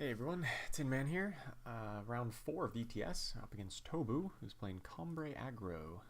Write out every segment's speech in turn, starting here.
Hey everyone, Tin Man here. Round 4 of ETS, up against Tobu, who's playing Combre Aggro.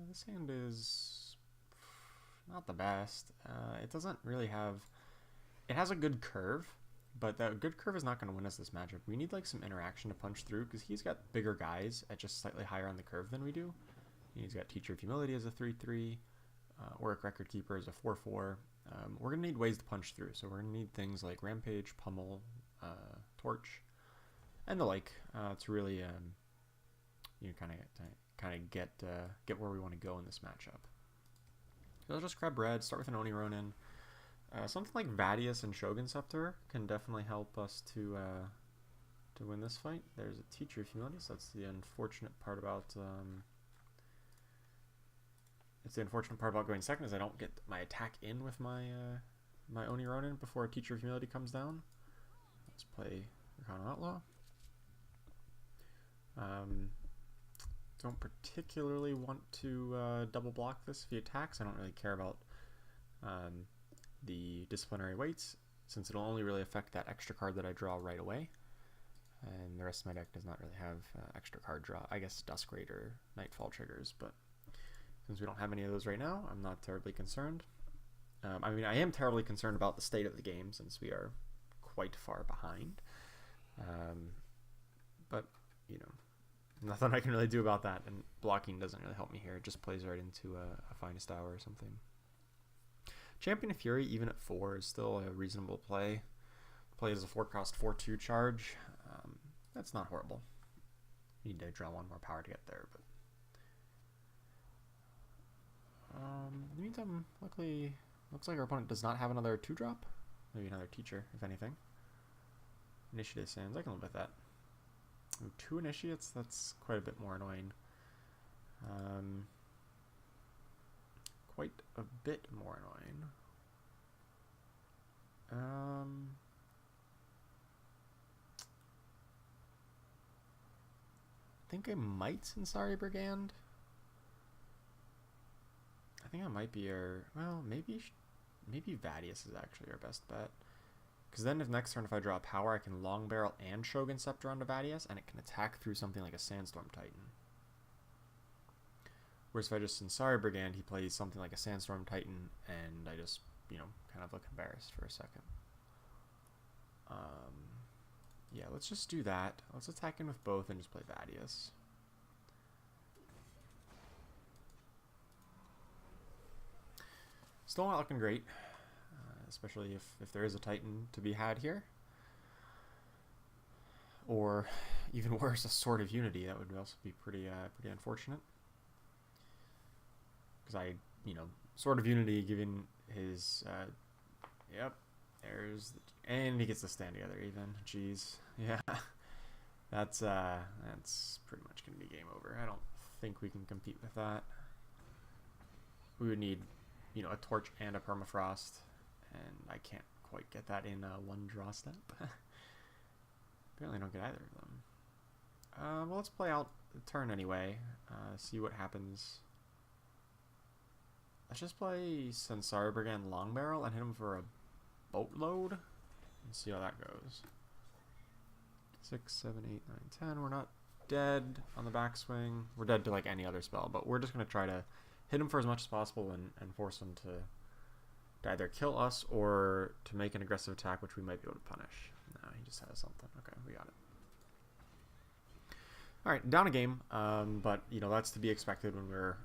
This hand is not the best. It doesn't really have... It has a good curve, but that good curve is not going to win us this matchup. We need like some interaction to punch through, because he's got bigger guys at just slightly higher on the curve than we do. He's got Teacher of Humility as a 3-3, Auric Record Keeper as a 4-4. We're going to need ways to punch through, so we're going to need things like Rampage, Pummel, Torch, and the like to really kind of get where we want to go in this matchup. So I'll just grab red, start with an Oni Ronin. Something like Vadius and Shogun Scepter can definitely help us to win this fight. There's a Teacher of Humility, so that's the unfortunate part about going second, is I don't get my attack in with my my Oni Ronin before a Teacher of Humility comes down. Let's play Arcana Outlaw. Don't particularly want to double block this if he attacks. I don't really care about the disciplinary weights, since it'll only really affect that extra card that I draw right away. And the rest of my deck does not really have extra card draw. I guess Duskgrade or Nightfall triggers, but since we don't have any of those right now, I'm not terribly concerned. I mean, I am terribly concerned about the state of the game, since we are quite far behind. But, you know, nothing I can really do about that, and blocking doesn't really help me here. It just plays right into a Finest Hour or something. Champion of Fury, even at 4, is still a reasonable play. Play as a 4-cost 4-2 charge. That's not horrible. Need to draw one more power to get there, but in the meantime, luckily, looks like our opponent does not have another 2-drop. Maybe another Teacher, if anything. Initiative Sands, I can live with that. Ooh, 2 Initiates, that's quite a bit more annoying. Quite a bit more annoying. I think I might Sensari Brigand. I think I might be our... Well, maybe Vadius is actually our best bet. Because then if next turn if I draw a power, I can Long Barrel and Shogun Scepter onto Vadius, and it can attack through something like a Sandstorm Titan. Whereas if I just Sensari Brigand, he plays something like a Sandstorm Titan, and I just, you know, kind of look embarrassed for a second. Yeah, let's just do that. Let's attack in with both and just play Vadius. Still not looking great, especially if there is a Titan to be had here. Or, even worse, a Sword of Unity. That would also be pretty unfortunate. Because Sword of Unity giving his, yep, and he gets to stand together even. Jeez, yeah, that's pretty much gonna be game over. I don't think we can compete with that. We would need, a Torch and a Permafrost, and I can't quite get that in one draw step. Apparently I don't get either of them. Well, let's play out the turn anyway, see what happens. Let's just play Sensari Brigand Long Barrel and hit him for a boatload and see how that goes. 6, 7, 8, 9, 10. We're not dead on the backswing. We're dead to like any other spell, but we're just going to try to hit him for as much as possible and force him to either kill us or to make an aggressive attack, which we might be able to punish. No, he just has something. Okay, we got it. Alright, down a game, but that's to be expected when we're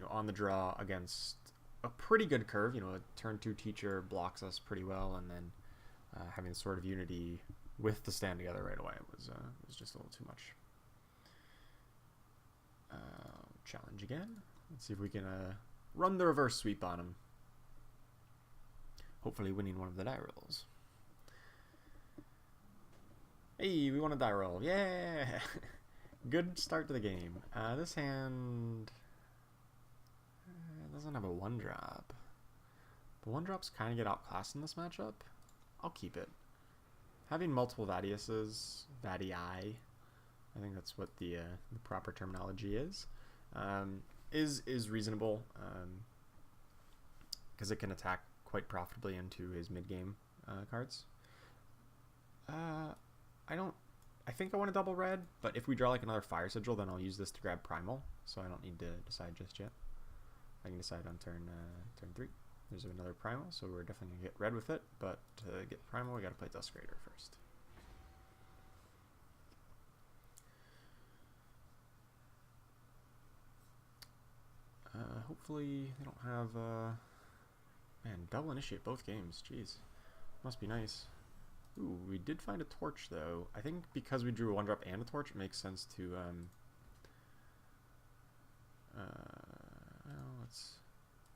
on the draw against a pretty good curve. A turn 2 Teacher blocks us pretty well, and then having the Sword of Unity with the stand together right away was just a little too much. Challenge again. Let's see if we can run the reverse sweep on him. Hopefully winning one of the die rolls. Hey, we won a die roll. Yeah! Good start to the game. This hand doesn't have a 1-drop. The 1-drops kind of get outclassed in this matchup. I'll keep it. Having multiple Vadiuses, Vadii, I think that's what the proper terminology is reasonable, because it can attack quite profitably into his mid-game cards. I think I want to double red, but if we draw like another fire sigil, then I'll use this to grab primal, so I don't need to decide just yet. I can decide on turn 3. There's another primal, so we're definitely going to get red with it, but to get primal, we got to play Duskgrader first. Hopefully they don't have, man, double initiate both games, jeez. Must be nice. Ooh, we did find a torch though. I think because we drew a 1-drop and a torch, it makes sense to, well,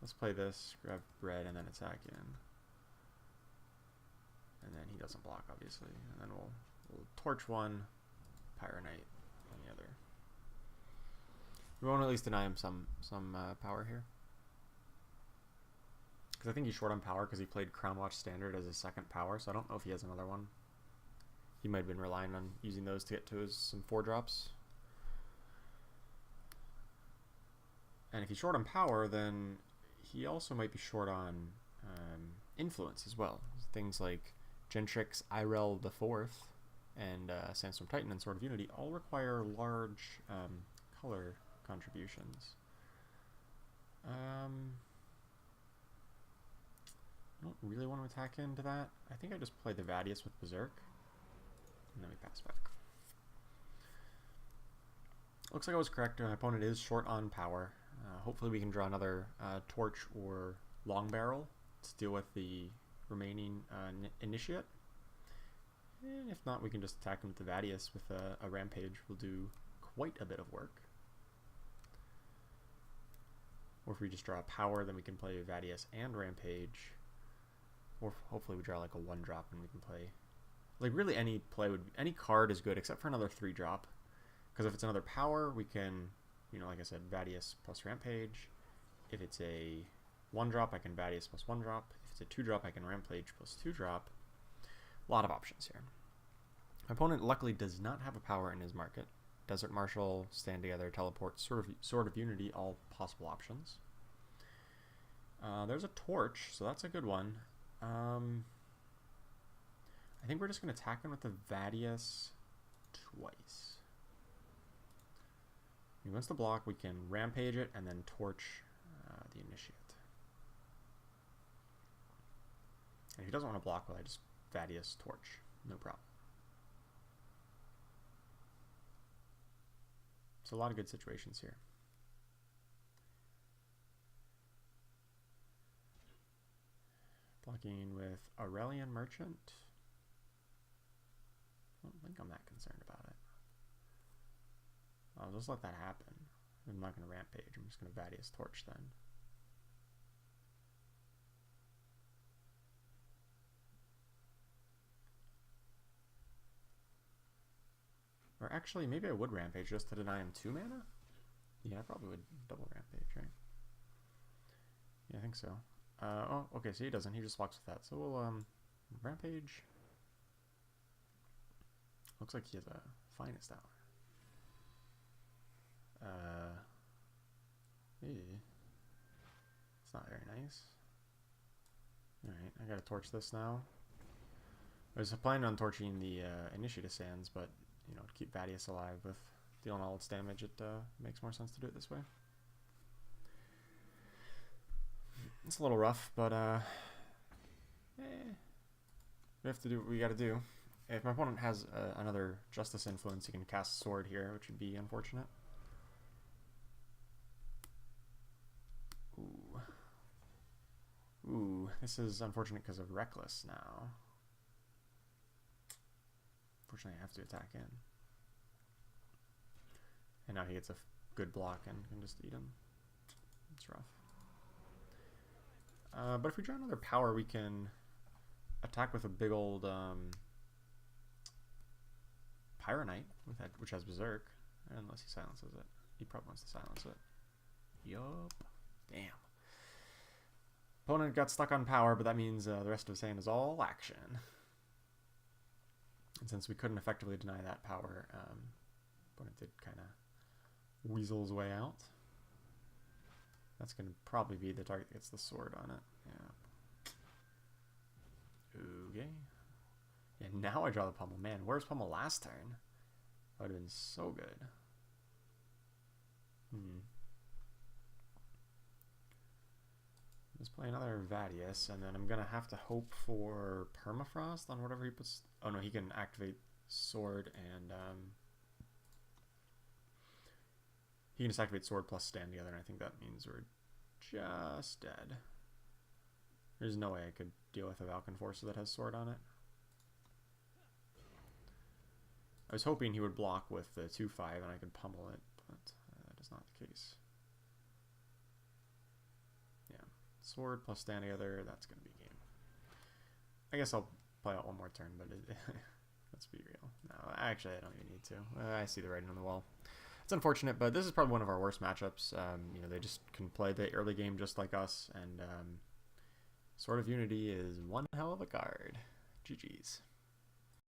let's play this, grab red, and then attack in. And then he doesn't block, obviously. And then we'll torch one, Pyro Knight on the other. We won't at least deny him some power here. Because I think he's short on power because he played Crown Watch Standard as his second power, so I don't know if he has another one. He might have been relying on using those to get to his some 4-drops. And if he's short on power, then he also might be short on influence as well. Things like Gentrix, Irel the Fourth, and Sandstorm Titan and Sword of Unity all require large color contributions. I don't really want to attack into that. I think I just play the Vadius with Berserk, and then we pass back. Looks like I was correct. My opponent is short on power. Hopefully we can draw another Torch or Long Barrel to deal with the remaining Initiate. And if not, we can just attack him with the Vadius with a Rampage. We'll do quite a bit of work. Or if we just draw a power, then we can play Vadius and Rampage. Or hopefully we draw like a 1-drop and we can play... Like really any card is good except for another 3-drop. Because if it's another power, we can, you know, like I said, Vadius plus Rampage. If it's a 1-drop, I can Vadius plus 1-drop. If it's a 2-drop, I can Rampage plus 2-drop. A lot of options here. My opponent luckily does not have a power in his market. Desert Marshal, Stand Together, Teleport, Sword of Unity, all possible options. There's a Torch, so that's a good one. I think we're just going to attack him with the Vadius twice. He wants to block, we can Rampage it and then Torch the Initiate. And if he doesn't want to block, well, I just Vadius Torch. No problem. So a lot of good situations here. Blocking with Aurelian Merchant. I don't think I'm that concerned about it. I'll just let that happen. I'm not going to Rampage. I'm just going to Vadius Torch then. Or actually, maybe I would Rampage just to deny him 2 mana? Yeah, I probably would double Rampage, right? Yeah, I think so. Oh, okay, so he doesn't. He just blocks with that. So we'll, Rampage. Looks like he has a Finest Hour. It's not very nice. Alright, I gotta torch this now. I was planning on torching the Initiative Sands, but, you know, to keep Vadius alive with dealing all its damage, it makes more sense to do it this way. It's a little rough, but we have to do what we gotta do. If my opponent has another Justice Influence, he can cast Sword here, which would be unfortunate. Ooh, this is unfortunate because of Reckless now. Unfortunately, I have to attack in. And now he gets a good block and can just eat him. It's rough. But if we draw another power, we can attack with a big old Pyro Knight, which has Berserk. Unless he silences it. He probably wants to silence it. Yup. Damn. Opponent got stuck on power, but that means the rest of his hand is all action. And since we couldn't effectively deny that power, opponent did kind of weasel his way out. That's going to probably be the target that gets the sword on it. Yeah. Okay. Yeah, now I draw the pummel. Man, where's pummel last turn? That would have been so good. Let's play another Vadius, and then I'm going to have to hope for Permafrost on whatever he puts... Oh no, he can activate Sword and... He can just activate Sword plus stand together, and I think that means we're just dead. There's no way I could deal with a Valkenforcer that has Sword on it. I was hoping he would block with the 2-5 and I could pummel it, but that is not the case. Yeah, Sword plus stand together, that's going to be game. I guess I'll play out one more turn, but let's be real. No, actually I don't even need to. I see the writing on the wall. It's unfortunate, but this is probably one of our worst matchups. You know, they just can play the early game just like us, and Sword of Unity is one hell of a card. GG's.